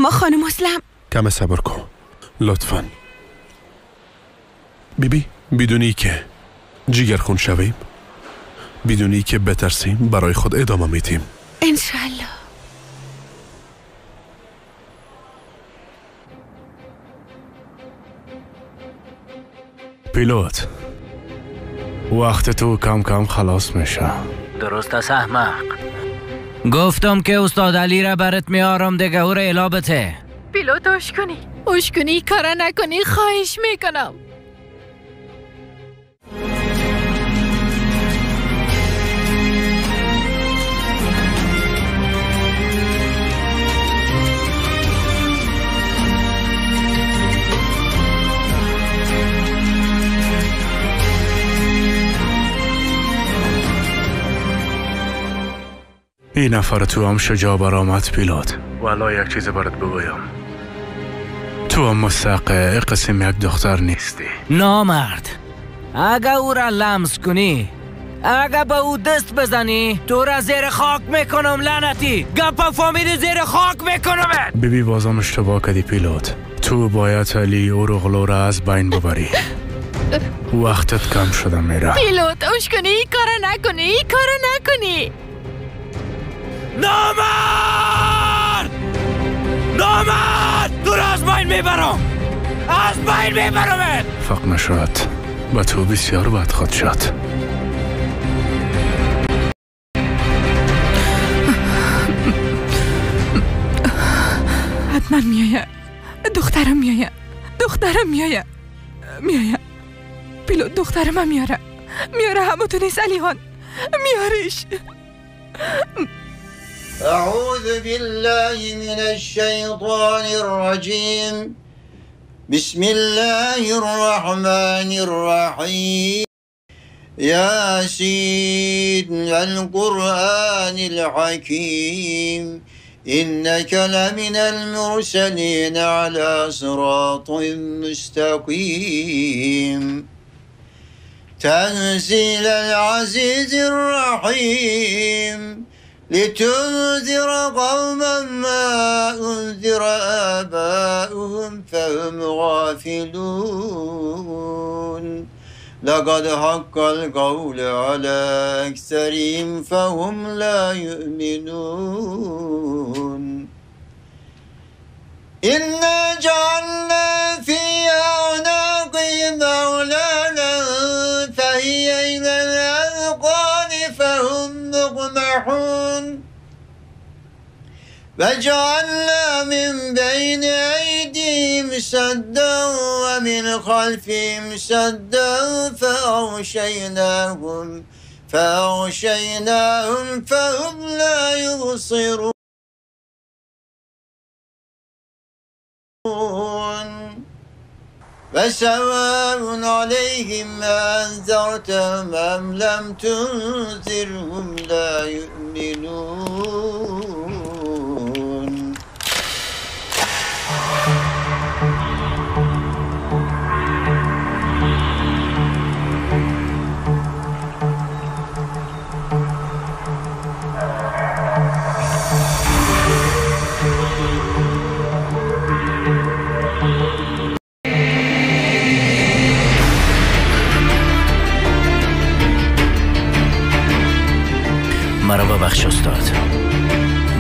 اما خانم اسلم کم صبر کن لطفاً. بیبی بدونی که جیگرخون شویم، بدونی که بترسیم برای خود ادامه میدیم انشالله. پیلوت وقت تو کم کم خلاص میشه. درست است احمق. گفتم که استاد علی را برات میارم دیگه او را الابته. پیلوت اشکنی کارا نکنی خواهش میکنم. این نفر تو هم شجاع برآمد پیلوت. والا یک چیز برات بگویم، تو هم مستحق قسم یک دختر نیستی. نامرد، اگه او را لمس کنی، اگه با او دست بزنی، تو را زیر خاک میکنم لعنتی. گپا فامیلی زیر خاک میکنم. بیبی بازم اشتباه کردی پیلوت. تو باید علی او رغلو را از بین ببری. وقتت کم شده میره. پیلوت اشکنی کارا نکنی. نامرد تو را از بین میبرم. فقط نشد با تو بسیار بد خود شد. حتما میایه. دخترم میایه. پیلوت دخترم هم میاره همونطور نیست علیان. میارش. أعوذ بالله من الشيطان الرجيم بسم الله الرحمن الرحيم ياسين والقرآن الحكيم إنك لمن المرسلين على صراط مستقيم تنزيل العزيز الرحيم لتنذر قوما ما أنذر آباؤهم فهم غافلون لقد حق القول على أكثرهم فهم لا يؤمنون إنا جعلنا في أعناقهم أغلالا فهي إلى الأذقان فهم مقمحون وجعلنا من بين أيديهم سدا ومن خلفهم سدا فأغشيناهم فهم لا يبصرون وسواء عليهم أنذرتهم أم لم تنذرهم لا يؤمنون. مرا ببخش استاد،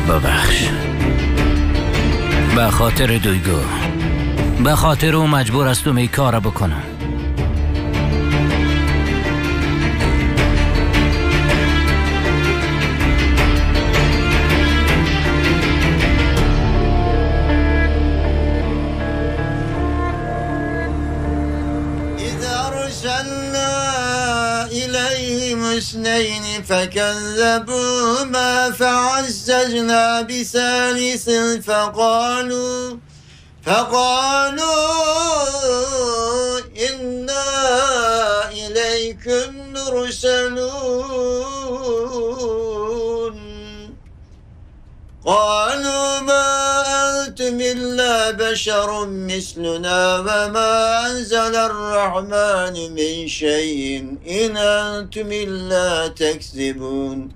ببخش. به خاطر دویگو، به خاطر او مجبور هستم این کار بکنم. اثنين فكذبوهما فعززنا بثالث فقالوا إنا إليكم مرسلون قالوا ما أنتم إلا بشر مثلنا وما أنزل الرحمن من شيء إن أنتم إلا تكذبون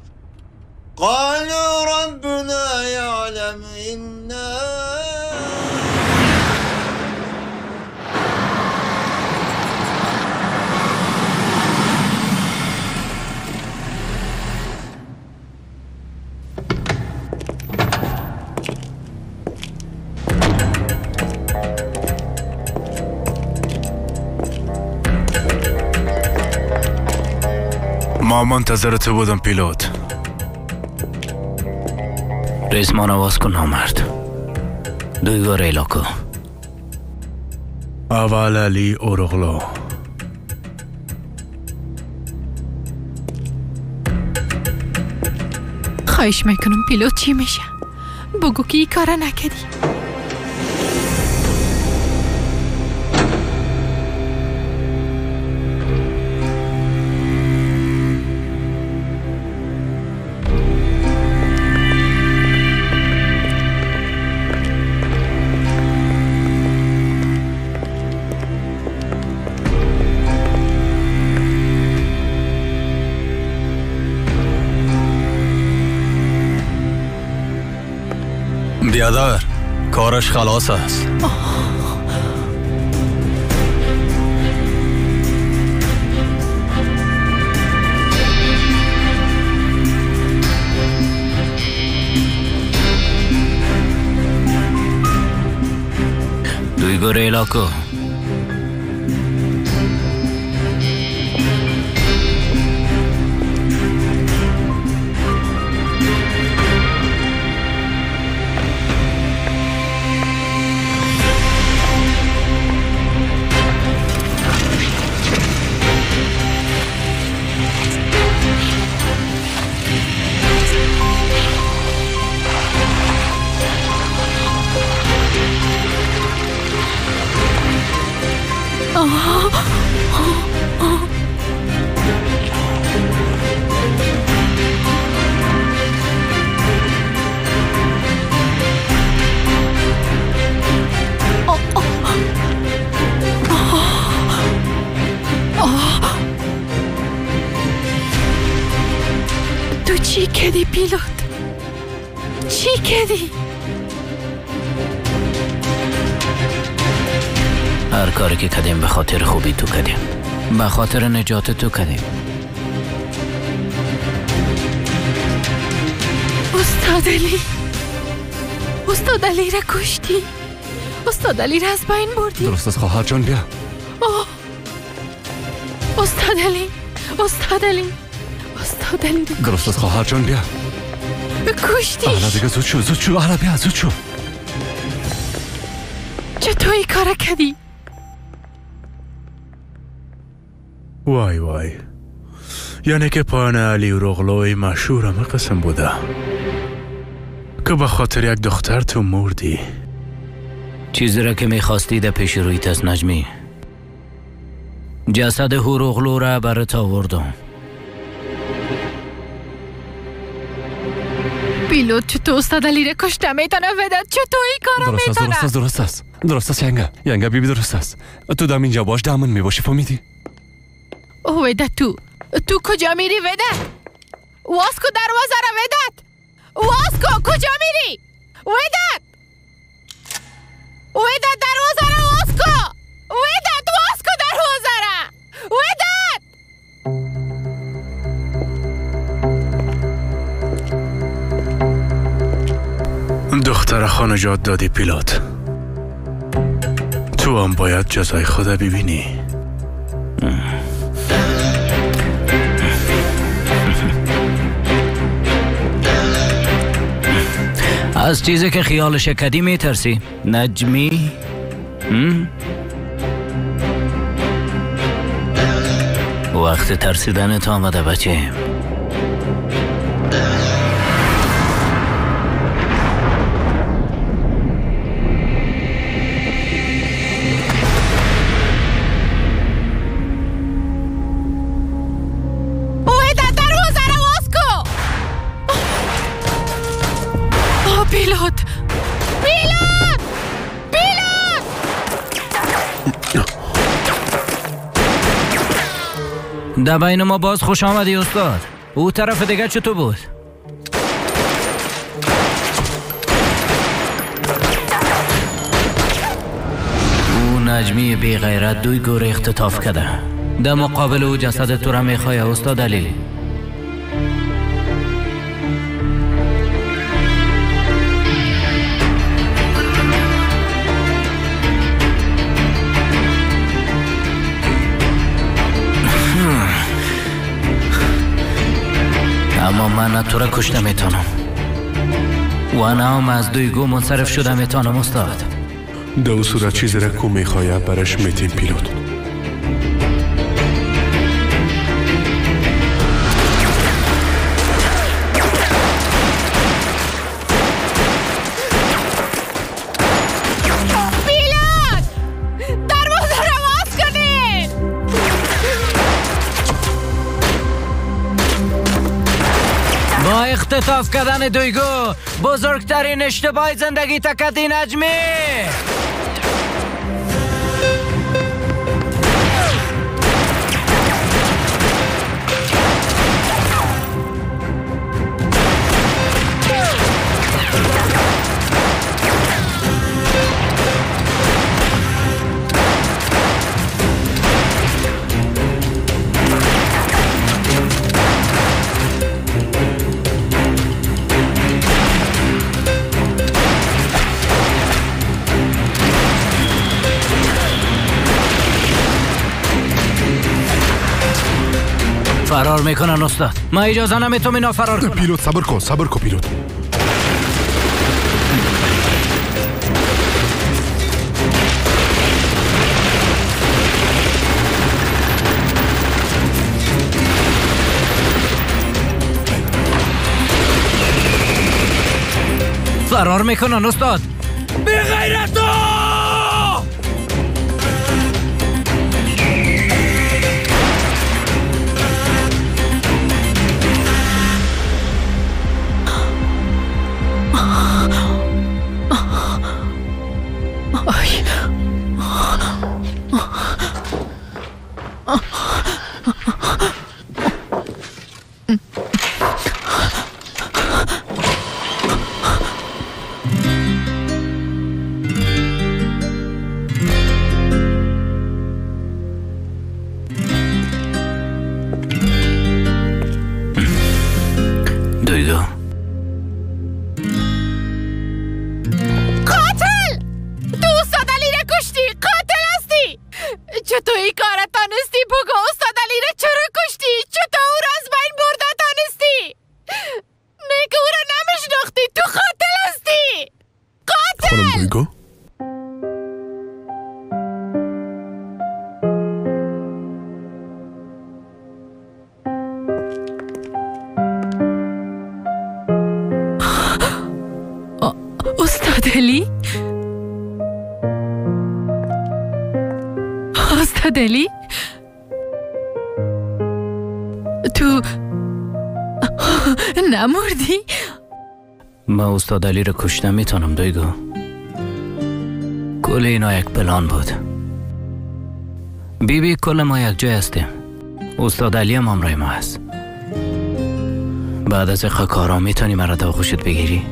قالوا ربنا يعلم إنا ما منتظر تو بودم پیلوت. ریسمان آواز کن نامرد. دویگاه ریلا کن. اول علی اورغلو. خواهش میکنم پیلوت چی میشه؟ بگو که این کارا نکردی. بیادر کارش خلاص است. دویگاه ریلا کن. تو چی کردی پیلوت؟ چی کردی؟ هر کاری که کردیم به خاطر خوبی تو کردیم، به خاطر نجات تو کردیم. استاد علی را کشتی. استاد علی را از بین بردی. درست است خواهر جان بیا. استاد علی درست است خواهر جان بیا. کشتی. احلا دیگه زود شو احلا بیا زود شو. چطور این کار کردی؟ وای یعنی که پایان علی اورغلوی مشهور همه قسم بوده که به خاطر یک دختر تو مردی. چیزی را که میخواستی در پیش رویت از نجمی. جسد اورغلو را برات آوردم. پیلوت چطور استاد علی را کشته میتونه ودد؟ چطور این کارا میتونه؟ درست است ینگه بیبی درست است. تو دم اینجا باش دامن میباشی فهمیدی؟ ودد تو کجا میری ودد؟ واسکو دروازه را ودد. واسکو کجا میری؟ ودد دروازه را واسکو. ودد واسکو دروازه را. ودد دختر خانجات دادی پیلوت. تو هم باید جزای خود ببینی. از چیزی که خیالش کردی میترسی نجمی؟ وقت ترسیدنت آمده بچه. پیلوت در بین ما باز خوش آمدی استاد. او طرف دیگه چطور بود؟ او نجمی بی غیرت دوی گور اختطاف کرده. در مقابل او جسد تو را میخواه استاد علی. اما من تو را کشته میتونم و نه هم از دویگو منصرف شده میتونم استاد. دو صورت چیزی را که میخواه برش میتیم پیلوت. اختطاف کردن دویگو بزرگترین اشتباه زندگی تکدی نجمی. فرار میکنن استاد. ما اجازه نمیتونم اینا فرار کنم. پیلوت صبر کن پیلوت. فرار میکنن استاد. بی غیرتو! دلی؟ تو نمردی؟ ما استاد علی رو کشتم میتونم دویگو. کل اینا یک پلان بود. بیبی کل ما یک جای هستیم. استاد علی هم همراه ما هست. بعد از کارا میتونی مرا تا خوشت بگیری؟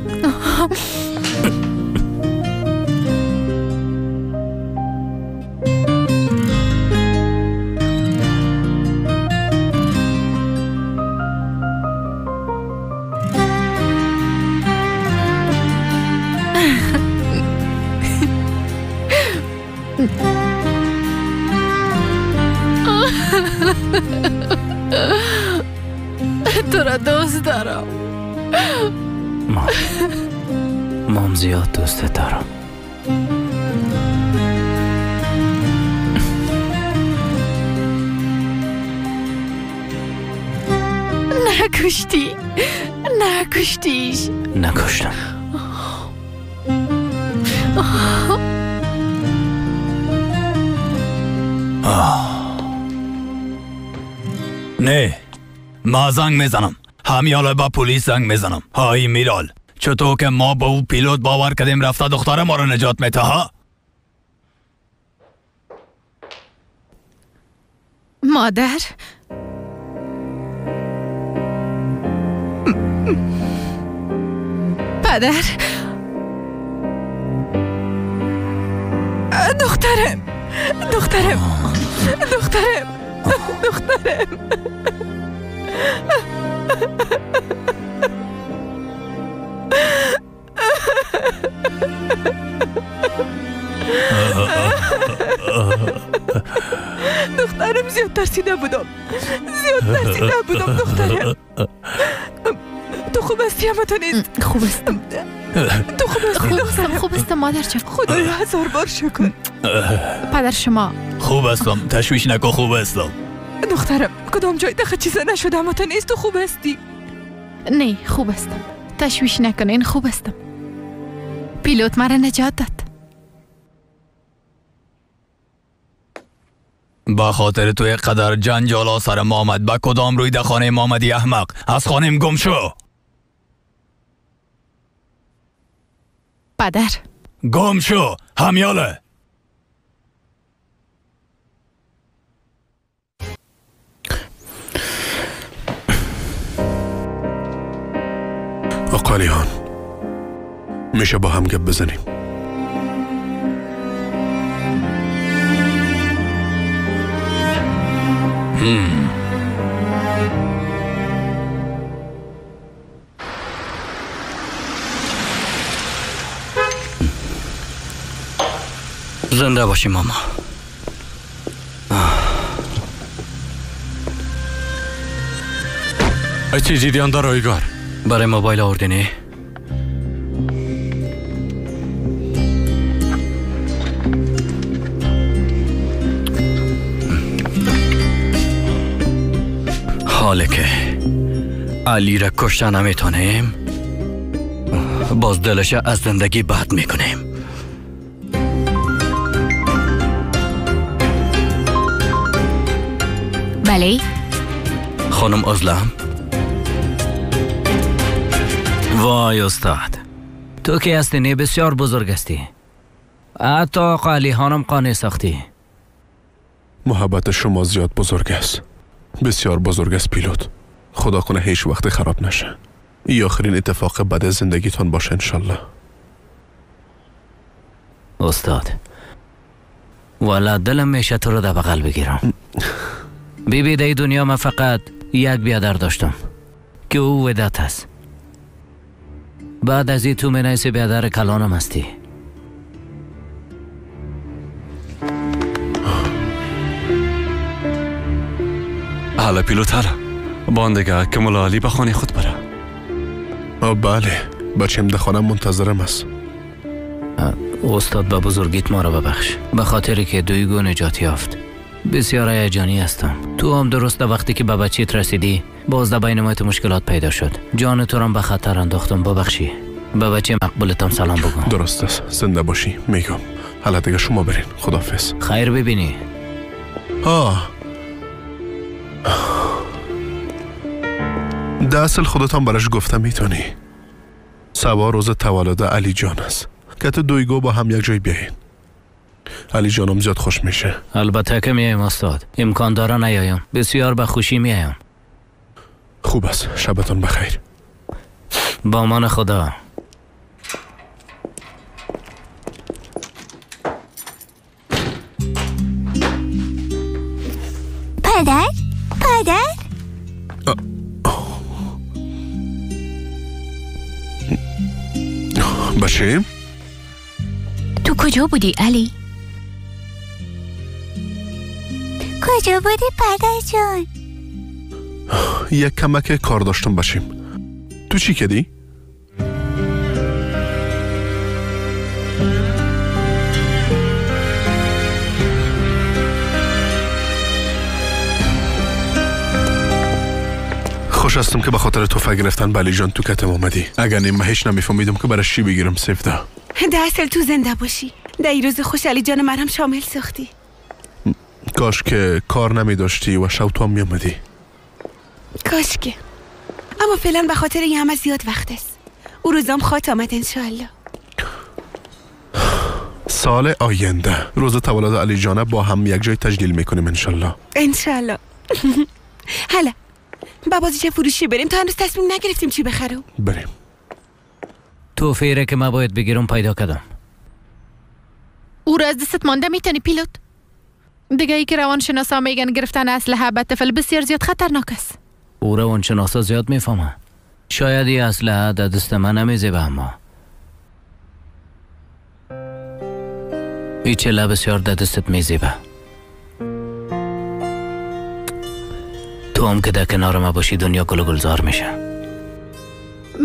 تو را دوست دارم. مام زیاد دوست دارم. نکشتیش. نکشتم. نه، ما زنگ میزنم. همیالا با پلیس زنگ میزنم. های میرال، چطور که ما با او پیلوت باور کردیم رفته دختر ما رو نجات میده ها؟ مادر پدر دخترم دخترم زیاد زیاد ترسیده بودم دخترم. تو خوب هستی اما تو نیست؟ خوب هستم. تو خوب هستی؟ خوب هستم مادر جان. خدایا 1000 بار شکر. پدر شما؟ خوب هستم، تشویش نکن، خوب هستم. دخترم کدام جای دخه چیزا نشده اما تو نیست؟ تو خوب هستی؟ نه خوب هستم، تشویش نکنین، خوب هستم. پیلوت مرا نجات داد. با خاطر تو یک قدر جنجالا سر محمد با کدام روی ده خانه محمدی احمق از خانم گم شو. پدر گم شو همیاله. آقا علیان میشه با هم گپ بزنیم؟ زنده باشی ماما. چی جریان داره ایگار؟ برای موبایل آوردینی؟ حاله که علی را کشته نمیتونیم باز دلش از زندگی بد میکنیم. بله خانم ازلم. وای استاد، تو که هستی بسیار بزرگ هستی. حتی آقا علی خانم قانع ساختی. محبت شما زیاد بزرگ است، بسیار بزرگ است پیلوت. خدا کنه هیچ وقت خراب نشه. این آخرین اتفاق بد زندگیتون باشه انشالله. استاد والا دلم میشه تو رو در بغل بگیرم. بیبی در دنیا من فقط یک بیادر داشتم که او ودت است. بعد از این تو منیس بیادر کلانم هستی. حالا پیلوت حالا باندگه که ملالی به خانه خود بره. بله بچیم ده خانم منتظرم است. استاد به بزرگیت ما را ببخش، به خاطری که دویگو نجات یافت. بسیار هیجانی هستم. تو هم درسته وقتی که به بچیت رسیدی باز در بین ما مشکلات پیدا شد. جان تو را به خطر انداختم، ببخشی. به بچه مقبولتم سلام بگم. درست است، زنده باشی. میگم حالا دیگه شما برین. خداحافظ. خیر ببینی. ده اصل خودتان برش گفتم میتونی. سبا روز تولد علی جان است که تو دویگو با هم یک جای بیاین. علی جانم زیاد خوش میشه. البته که میایم استاد، امکان داره نیایم. بسیار به خوشی میایم. خوب است، شبتان بخیر. با امان خدا. پدر؟ بچه؟ تو کجا بودی علی؟ کجا بودی پدر جان؟ یک کمک کار داشتم بچیم. تو چی کردی؟ خوش هستم که به خاطر توفه گرفتن بلی جان تو کتم اومدی. اگر نیم من هیچ نمیفهمیدم که برای چی بگیرم. سفته ده اصل تو زنده باشی. در این روز خوش علی جان مرم شامل ساختی. کاش که کار نمی داشتی و شو تو هم می اومدی. کاش که، اما فعلا به خاطر این همه زیاد وقت است. او روزام خواهد آمد انشاءالله. سال آینده روز تولد علی جانه با هم یک جای تجلیل میکنیم انشالله. انشالله. حالا با بازیچه فروشی بریم. تا هنوز تصمیم نگرفتیم چی بخرم. بریم. توفیره که من باید بگیرم پیدا کردم. او را از دستت مانده میتونی پیلوت؟ دیگه ای که روانشناسا میگن گرفتن اسلحه به طفل بسیار زیاد خطرناک است. او روانشناسا زیاد میفهمه. شاید این اسلحه در دست من نمیزیبه، اما این چله بسیار در دستت میزیبه. تو هم که در کنار ما باشی دنیا گل و گلزار میشه.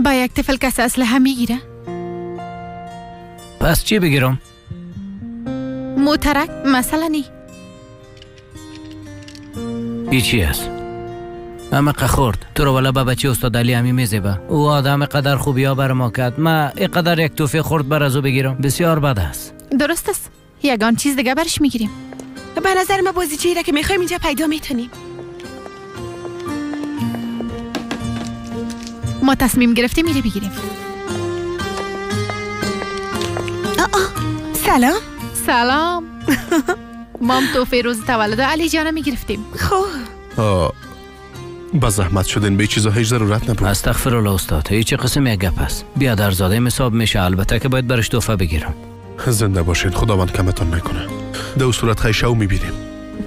با یک طفل کس اسلحه میگیره؟ پس چی بگیرم؟ موترک مثلا نی. چی هست؟ همه خورد تو رو والا با بچه استاد علی همی میزیبه. او آدم قدر خوبی ها بر ما کرد، ما اینقدر یک توفی خورد بر از او بگیرم بسیار بد است. درست است، یگان چیز دیگه برش میگیریم. به نظر ما بازیچه‌ای را که میخوایم اینجا پیدا میتونیم. ما تصمیم گرفتیم میره بگیریم. سلام. سلام. ما هم توفی روز تولد علی جانه میگرفتیم. خوب. با زحمت شدن به چیزا هیچ ضرورت نبود. استغفرالله استاد، هیچ قسم یک گپ است. بیادرزاده حساب میشه، البته که باید برش تحفه بگیرم. زنده باشین، خداوند کمتون نکنه. در صورت خیلی شو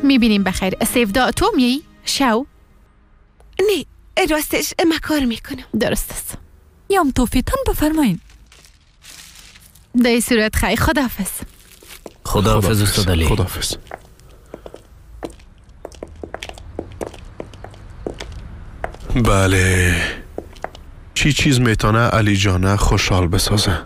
میبینیم بخیر. سیفدا تو میایی؟ شو؟ نه راستش مکار میکنم. درست است. یام توفیتان بفرمایین. در صورت خیلی خداحافظ. خداحافظ استاد علی. خداحافظ. بله، چی چیز میتونه علی جانه خوشحال بسازه؟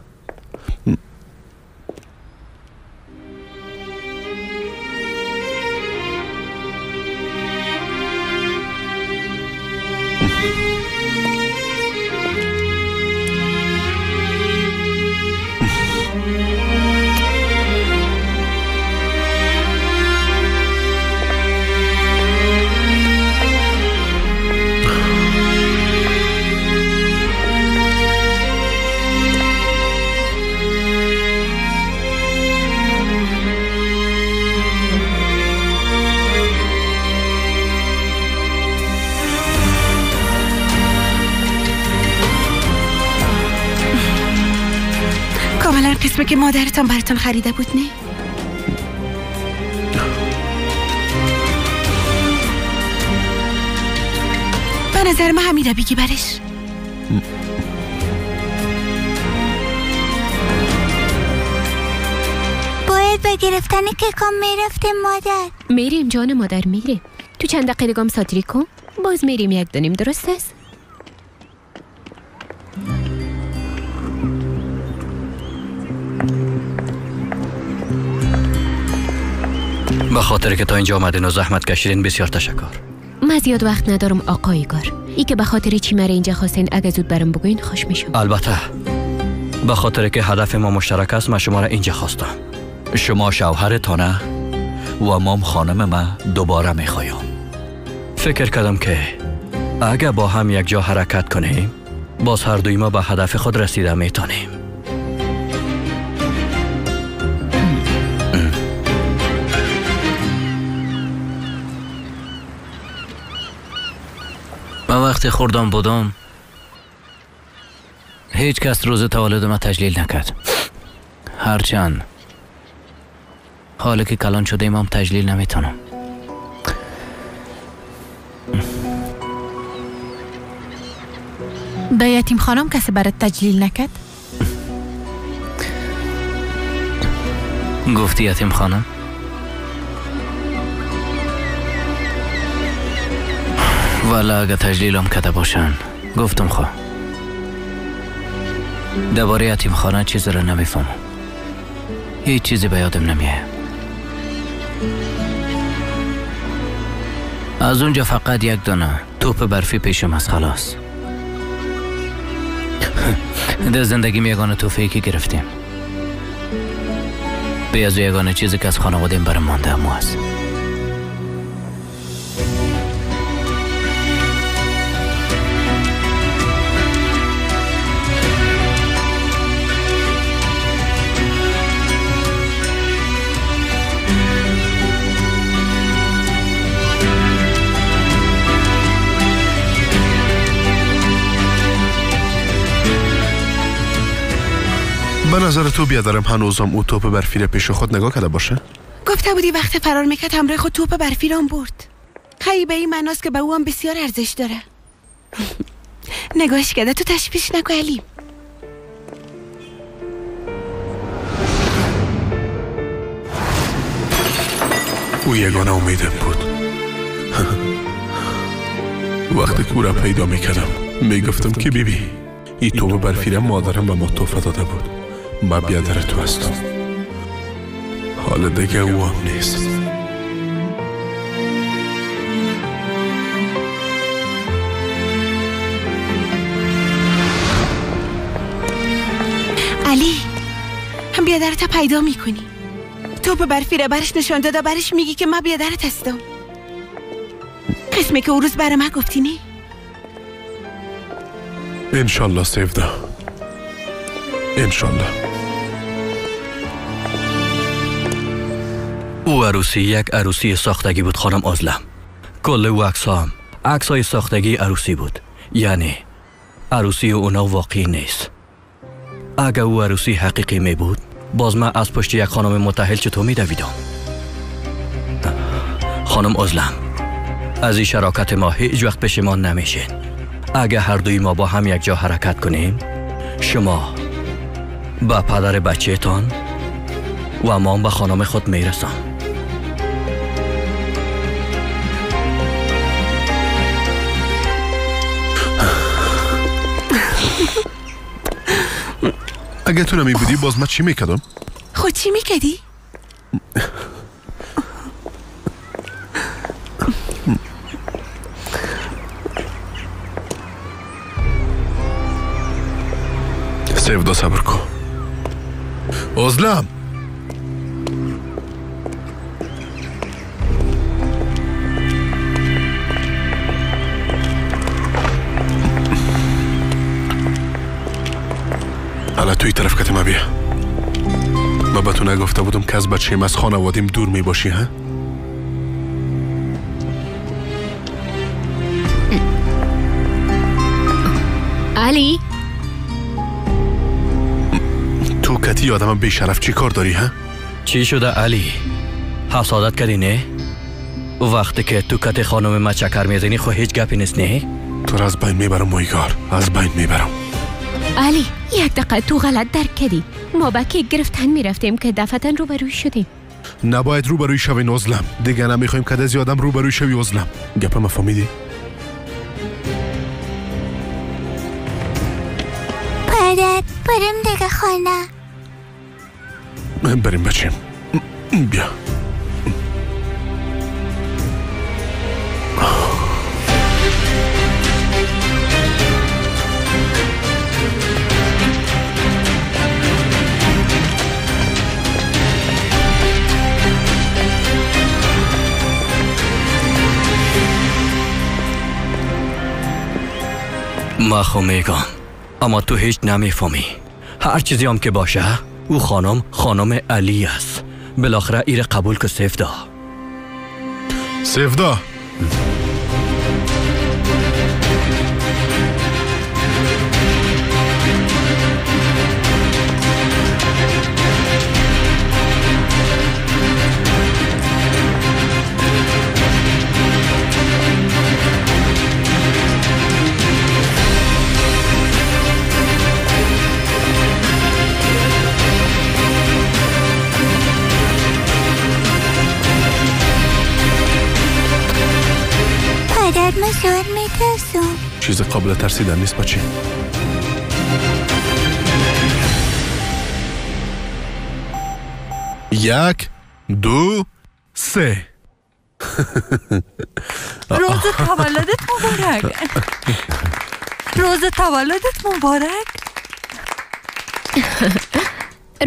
کاملا قسمه که مادرتان براتون خریده بود نه؟ به نظر من همین را بگی برش. باید به گرفتن ککام میرفتیم مادر. میریم جان مادر، میریم. تو چند دقیقه گام ساتری کن، باز میریم یک دانیم. درست است؟ به خاطر که تا اینجا آمدین و زحمت کشیدین بسیار تشکر. من زیاد وقت ندارم آقای گار. ای که به خاطر چی مرا اینجا خواستین اگه زود برم بگوین خوش میشم. البته به خاطر که هدف ما مشترک است من شما را اینجا خواستم. شما شوهرتانه و مام خانم ما دوباره میخوایم. فکر کردم که اگه با هم یک جا حرکت کنیم باز هر دوی ما به هدف خود رسیده میتونیم. من وقتی خوردم بودم هیچ کس روز تولد ما تجلیل نکرد. هرچند حالا که کلان شده هم تجلیل نمیتونم. در یتیم خانم کسی برات تجلیل نکرد؟ گفتی یتیم خانم؟ والا اگه تجلیلم کده باشن گفتم خواه درباره یتیم خانه چیزی را نمیفهمم. هیچ چیزی به یادم نمیه. از اونجا فقط یک دانه توپ برفی پیشم از خلاص. در زندگی یگانه توفی که گرفتیم به از یگانه چیزی که از خانوادیم برم مانده همو هست. به نظر تو بیادرم هنوزم او توپ برفی را پیش خود نگاه کرده باشه؟ گفته بودی وقت فرار میکرد همراه خود توپ برفی را برد. خیلی به این معناست که به او هم بسیار ارزش داره. نگاهش کرده تو تشویش نکو علی. او یگانه امیدم بود. وقتی که او را پیدا میکردم میگفتم که بیبی ای توبه برفیرم مادرم به ما توفه داده بود. من بیادر تو هستم. حالا دیگه او هم نیست. علی هم بیادرت پیدا میکنی. تو به برفیره برش نشان داده برش میگی که من بیادرت هستم. قسمی که او روز برای من گفتی نی؟ انشالله سیفده، انشالله. او عروسی یک عروسی ساختگی بود خانم آزلم. کل او عکسای ساختگی عروسی بود. یعنی عروسی اونا واقعی نیست. اگر او عروسی حقیقی می بود باز من از پشت یک خانم متأهل چطور می دویدم؟ خانم آزلم، از این شراکت ما هیچ وقت پشیمان نمیشین. اگر هر دوی ما با هم یک جا حرکت کنیم، شما به پدر بچه تان و من به خانم خود میرسم. اگه تو نمی بودی باز من چی میکردم؟ خود چی میکردی؟ سیفدا صبر کن. آزلم حالا توی طرف کتی ما بیا. من به تو نگفته بودم که از بچه‌ام از خانوادیم دور می باشی ها؟ علی تو کتی آدم بیشرف چی کار داری ها؟ چی شده علی؟ حسادت کردی نه؟ وقتی که تو کت خانم ما چکر میزنی خو هیچ گپی نیست نه؟ تو را از بین میبرم مویگار، از بین میبرم. علی یک دقیقه تو غلط درک کردی. ما با کیک گرفتن میرفتیم که دفعتن روبروی شدیم. نباید روبروی شوی نازلم. دیگه نمیخوایم که از آدم روبروی شوی نازلم. گپ ما فهمیدی؟ پدر بریم دیگه خانه. بریم بچیم. بیا. ما خو میگم اما تو هیچ نمیفهمی. هر چیزی هم که باشه او خانم علی است. بالاخره ایر قبول که سیفدا. من زیاد میترسم. چیز قابل ترسیدن نیست بچه. یک، دو، سه. روز تولدت مبارک. روز تولدت مبارک.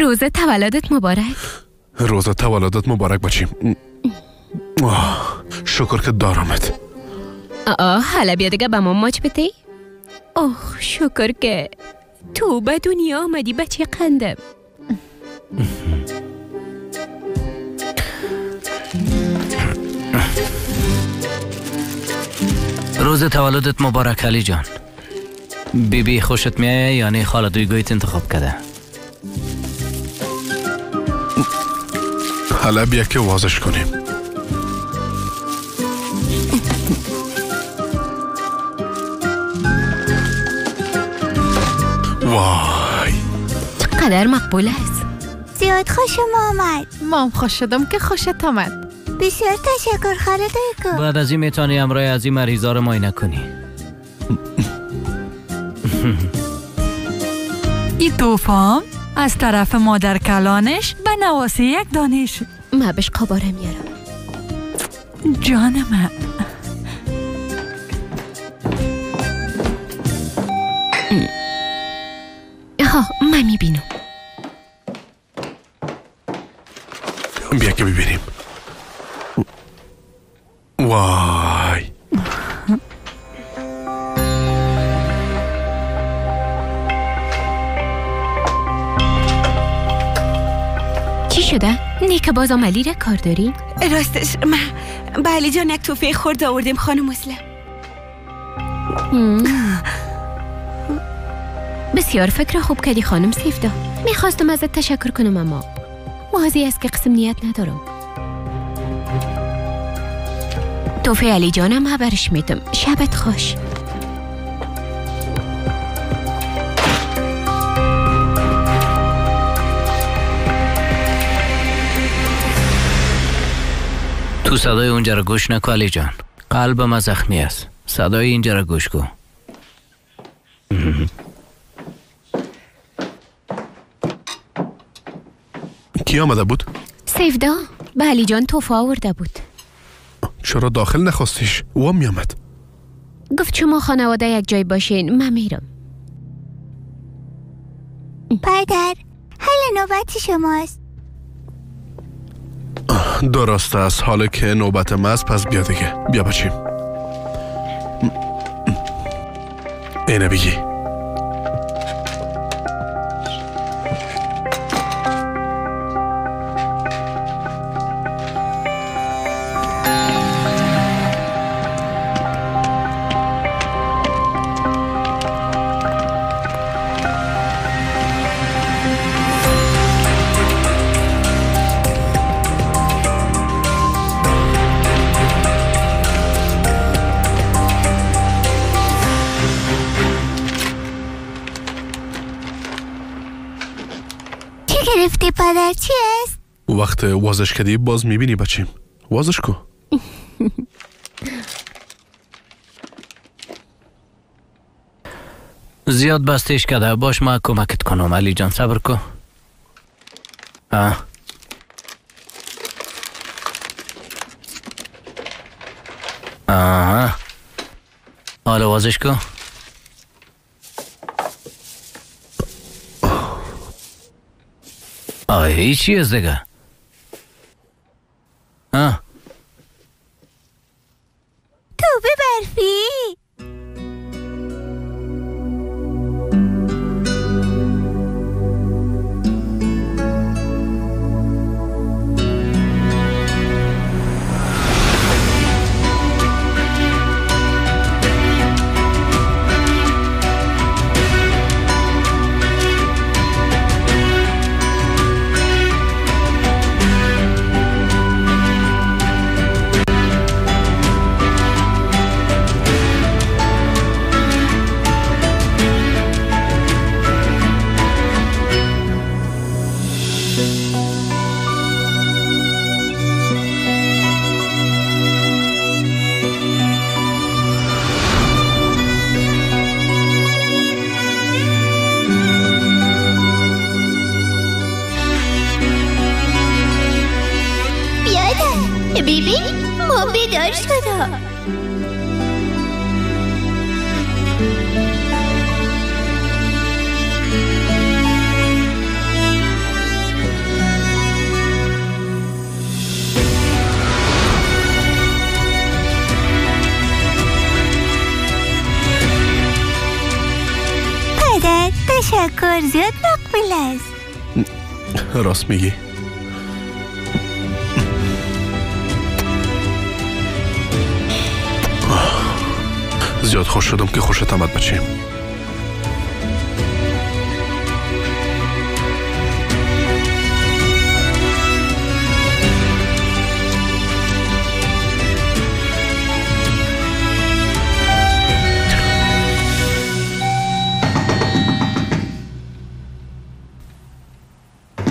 روز تولدت مبارک. روز تولدت مبارک بچه. شکر که دارمت. حالا بیا دیگه با من ماچ بتی؟ اوه شکر که تو به دنیا آمدی بچه قندم. روز تولدت مبارک علی جان. بیبی خوشت میایه یا نه خاله دویگویت انتخاب کرده؟ حالا بیا که وازش کنیم. وای چقدر مقبول است. زیاد خوشم آمد. مام خوش شدم که خوشت آمد. بسیار تشکر خاله دویگو. بعد از این میتونی امرای از این مریضا رو معاینه کنی. این توفام از طرف مادر کلانش به نواسه یک دانش. ما بهش قباره میارم. جانم. ها من میبینم. بیا که ببینیم. وای چی شده؟ نیکه باز عملی را کار داری؟ راستش من به علی جان یک توفه خورد آوردیم خانم مسلم. بسیار فکر خوب کردی خانم سیفدا. میخواستم ازت تشکر کنم اما واضح است که قسم نیت ندارم. توفه علی جانم خبرش میدم. شبت خوش. تو صدای اونجا را گوش نکن علی جان. قلبم زخمی است. صدای اینجا را گوش کن. کی آمده بود؟ سیفدا به علی جان توفه آورده بود. چرا داخل نخواستیش؟ او هم میامد. گفت شما خانواده یک جای باشین. من میرم. پدر حال نوبت شماست. درست است. حالا که نوبت ما است پس بیا دیگه. بیا بچیم. اینه بگی. گرفتی پدر چی است؟ وقت وازش کردی باز میبینی بچیم. وازش کو. زیاد بستش کرده. باش ما کمکت کنم علی جان. صبر کو. حالا وازش کو. هیچی از دیگه. توبه برفی. ببین ما بیدار شده. پدر تشکر زیاد مقبول است. راست میگی. زیاد خوش شدم که خوشت آمد بچیم.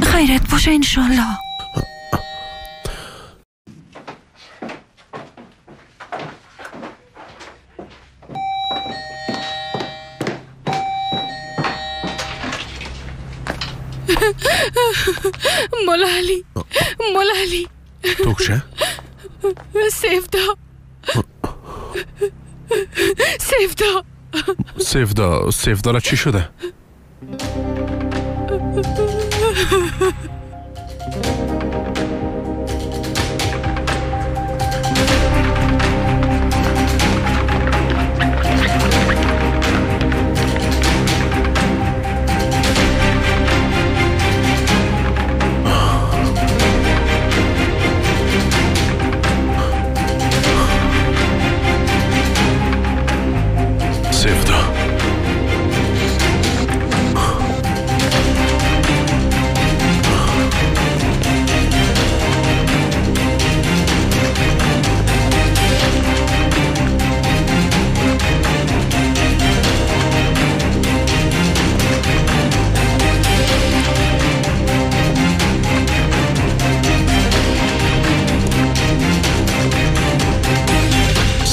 خیرت باشه انشالله. مولا علی توکشه؟ سیفدا را چی شده؟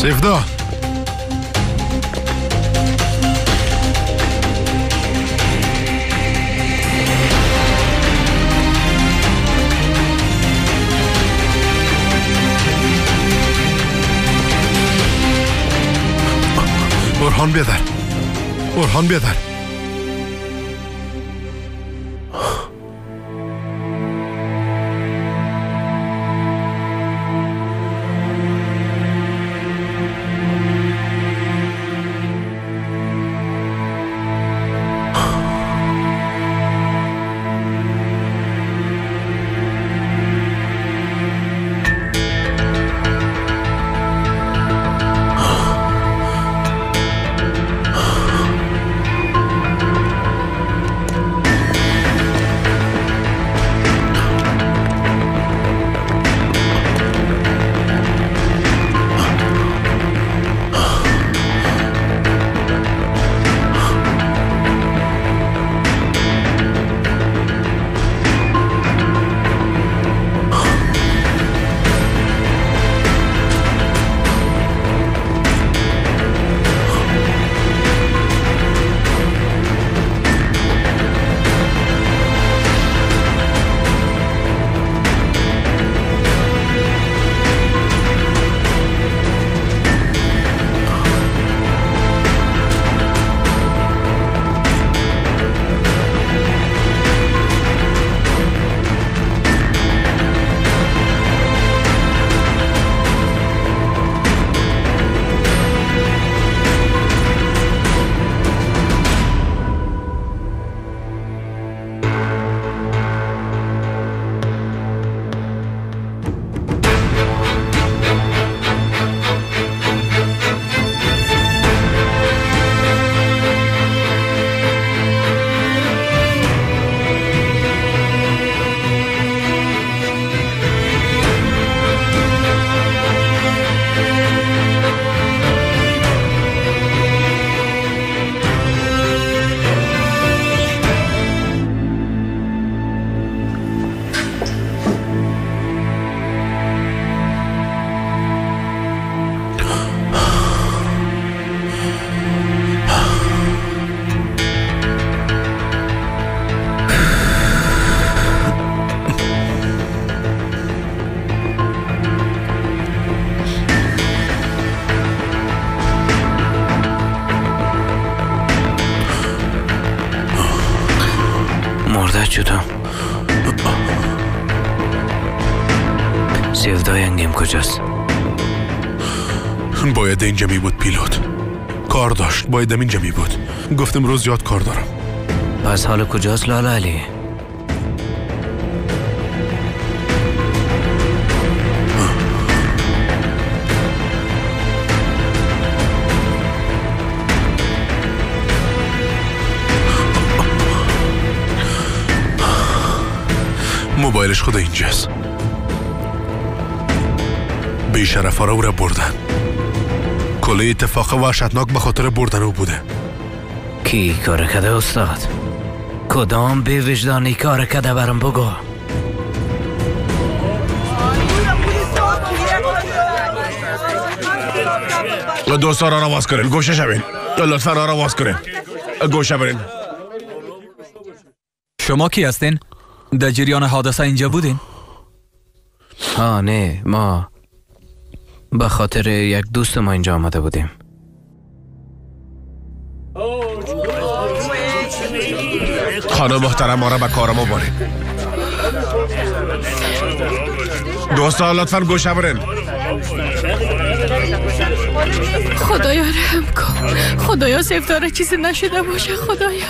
سیفدا برهان بیادر شدم. سیفدای انگیم کجاست؟ باید اینجا می بود پیلوت. کار داشت، باید اینجا می بود. گفتم روز زیاد کار دارم. پس حال کجاست لاله علی؟ موبایلش خود اینجاست. بیشرفا را او را بردن. کل اتفاق وحشتناک به خاطر بردن او بوده. کی کار کده استاد؟ کدام بی وجدانی کار کده برام بگو. دوستا را آواز کنین، گوشه شوین. لطفا را آواز کنین، گوشه برین. شما کی هستین؟ در جریان حادثه اینجا بودین؟ نه، ما به خاطر یک دوست ما اینجا آمده بودیم. خانم محترم ما را به کار ما بارید. دوستان لطفاً گوشه برین. خدایا رحم کن، خدایا سیفتاره چیزی نشده باشه. خدایا